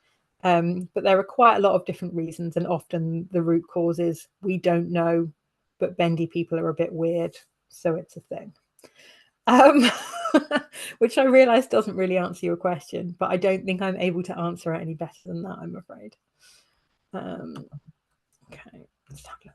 A: But there are quite a lot of different reasons, and often the root cause is we don't know, but bendy people are a bit weird, so it's a thing. Which I realize doesn't really answer your question, but I don't think I'm able to answer it any better than that, I'm afraid. Okay, let's have a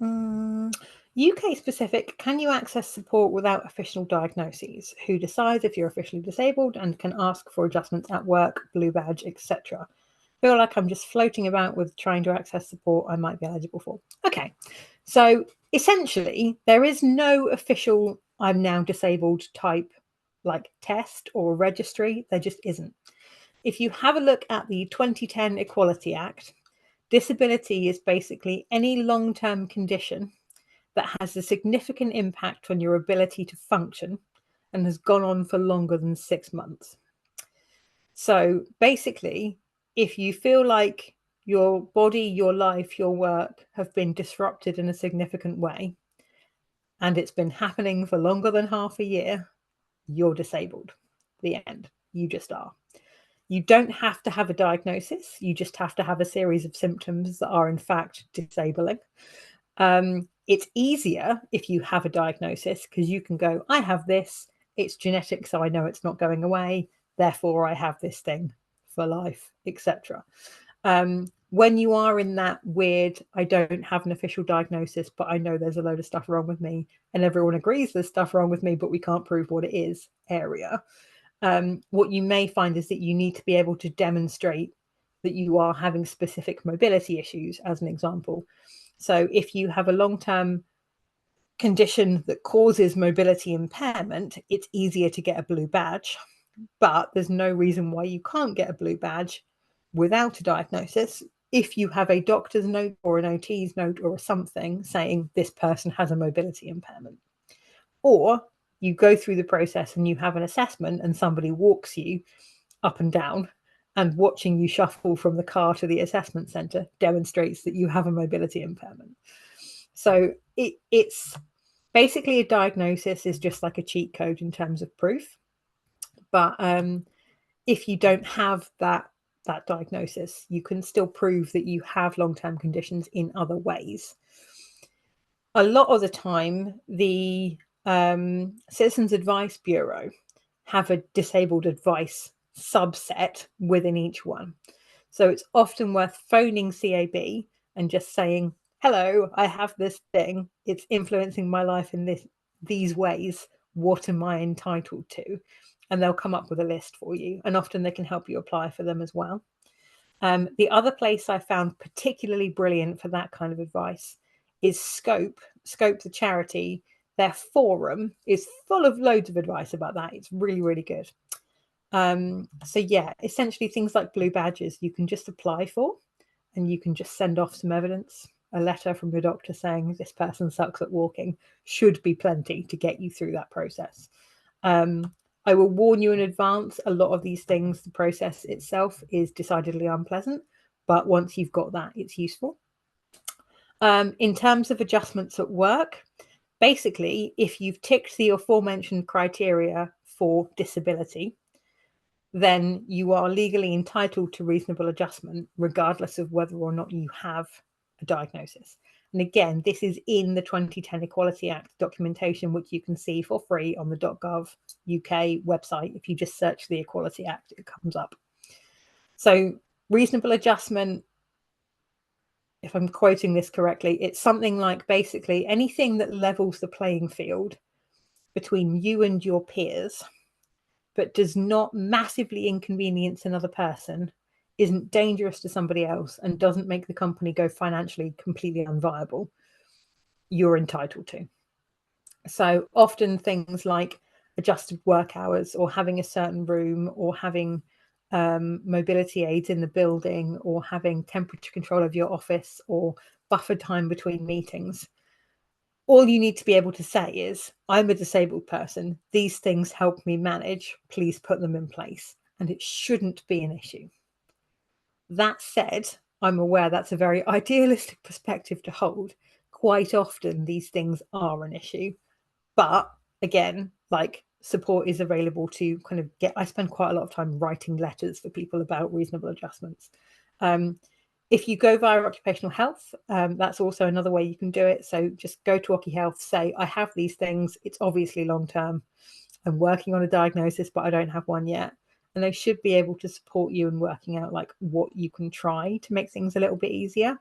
A: look. UK specific, can you access support without official diagnoses? Who decides if you're officially disabled and can ask for adjustments at work, blue badge, etc.? Feel like I'm just floating about with trying to access support I might be eligible for. Okay, so essentially there is no official I'm now disabled type like test or registry. There just isn't. If you have a look at the 2010 Equality Act, disability is basically any long-term condition that has a significant impact on your ability to function and has gone on for longer than 6 months. So basically, if you feel like your body, your life, your work have been disrupted in a significant way, and it's been happening for longer than half a year, you're disabled. The end. You just are. You don't have to have a diagnosis. You just have to have a series of symptoms that are in fact disabling. It's easier if you have a diagnosis because you can go, I have this, it's genetic, so I know it's not going away, therefore I have this thing for life, etc. When you are in that weird, I don't have an official diagnosis, but I know there's a load of stuff wrong with me, and everyone agrees there's stuff wrong with me, but we can't prove what it is area, what you may find is that you need to be able to demonstrate that you are having specific mobility issues, as an example. So if you have a long-term condition that causes mobility impairment, it's easier to get a blue badge, but there's no reason why you can't get a blue badge without a diagnosis if you have a doctor's note or an OT's note or something saying this person has a mobility impairment. Or you go through the process and you have an assessment and somebody walks you up and down, and watching you shuffle from the car to the assessment centre demonstrates that you have a mobility impairment. So it's basically a diagnosis is just like a cheat code in terms of proof. But if you don't have that diagnosis, you can still prove that you have long-term conditions in other ways. A lot of the time, the Citizens Advice Bureau have a disabled advice subset within each one. So it's often worth phoning CAB and just saying, hello, I have this thing. It's influencing my life in these ways. What am I entitled to? And they'll come up with a list for you. And often they can help you apply for them as well. The other place I found particularly brilliant for that kind of advice is Scope, the charity. Their forum is full of loads of advice about that. It's really, really good. So yeah, essentially things like blue badges you can just apply for, and you can just send off some evidence. A letter from your doctor saying this person sucks at walking should be plenty to get you through that process. I will warn you in advance, a lot of these things, the process itself is decidedly unpleasant, but once you've got that, it's useful. In terms of adjustments at work, basically, if you've ticked the aforementioned criteria for disability, then you are legally entitled to reasonable adjustment, regardless of whether or not you have a diagnosis. And again, this is in the 2010 Equality Act documentation, which you can see for free on the .gov UK website. If you just search the Equality Act, it comes up. So reasonable adjustment, if I'm quoting this correctly, it's something like basically anything that levels the playing field between you and your peers, but does not massively inconvenience another person, isn't dangerous to somebody else, and doesn't make the company go financially completely unviable, you're entitled to. So often things like adjusted work hours, or having a certain room, or having mobility aids in the building, or having temperature control of your office, or buffer time between meetings. All you need to be able to say is, I'm a disabled person. These things help me manage. Please put them in place. And it shouldn't be an issue. That said, I'm aware that's a very idealistic perspective to hold. Quite often, these things are an issue. But again, like, support is available to kind of get, I spend quite a lot of time writing letters for people about reasonable adjustments. If you go via occupational health, that's also another way you can do it. So just go to OccuHealth, say, I have these things. It's obviously long-term. I'm working on a diagnosis, but I don't have one yet. And they should be able to support you in working out like what you can try to make things a little bit easier.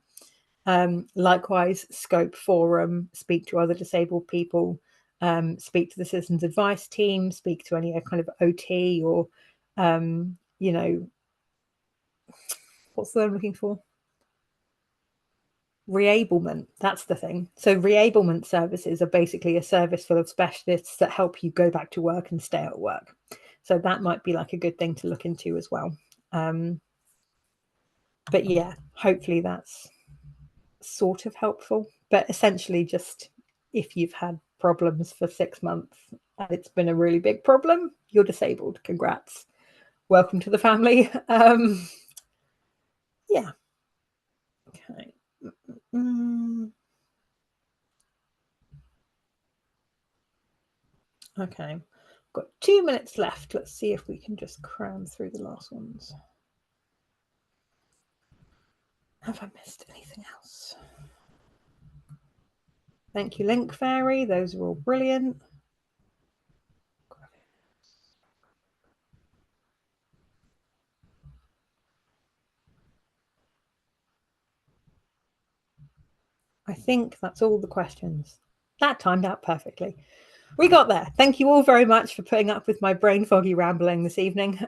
A: Likewise, scope forum, speak to other disabled people, speak to the citizens advice team, speak to any kind of OT, or, you know, what's the word I'm looking for? Reablement, that's the thing. So reablement services are basically a service full of specialists that help you go back to work and stay at work. So that might be like a good thing to look into as well. But yeah, hopefully that's sort of helpful. But essentially, just if you've had problems for 6 months and it's been a really big problem, you're disabled. Congrats. Welcome to the family. Yeah. Okay. Okay. Got 2 minutes left. Let's see if we can just cram through the last ones. Have I missed anything else? Thank you, Link Fairy. Those are all brilliant. I think that's all the questions. That timed out perfectly. We got there. Thank you all very much for putting up with my brain foggy rambling this evening.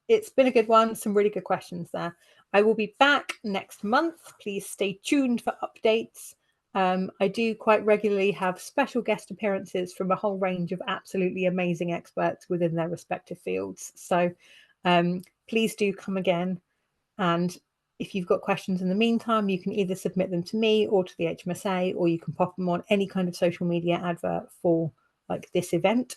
A: It's been a good one. Some really good questions there. I will be back next month. Please stay tuned for updates. I do quite regularly have special guest appearances from a whole range of absolutely amazing experts within their respective fields. So please do come again. And if you've got questions in the meantime, you can either submit them to me or to the HMSA, or you can pop them on any kind of social media advert for like this event.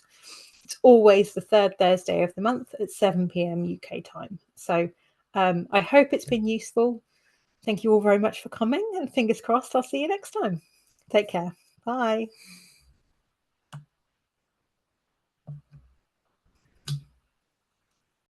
A: It's always the third Thursday of the month at 7 p.m. UK time. So I hope it's been useful. Thank you all very much for coming, and fingers crossed I'll see you next time. Take care. Bye.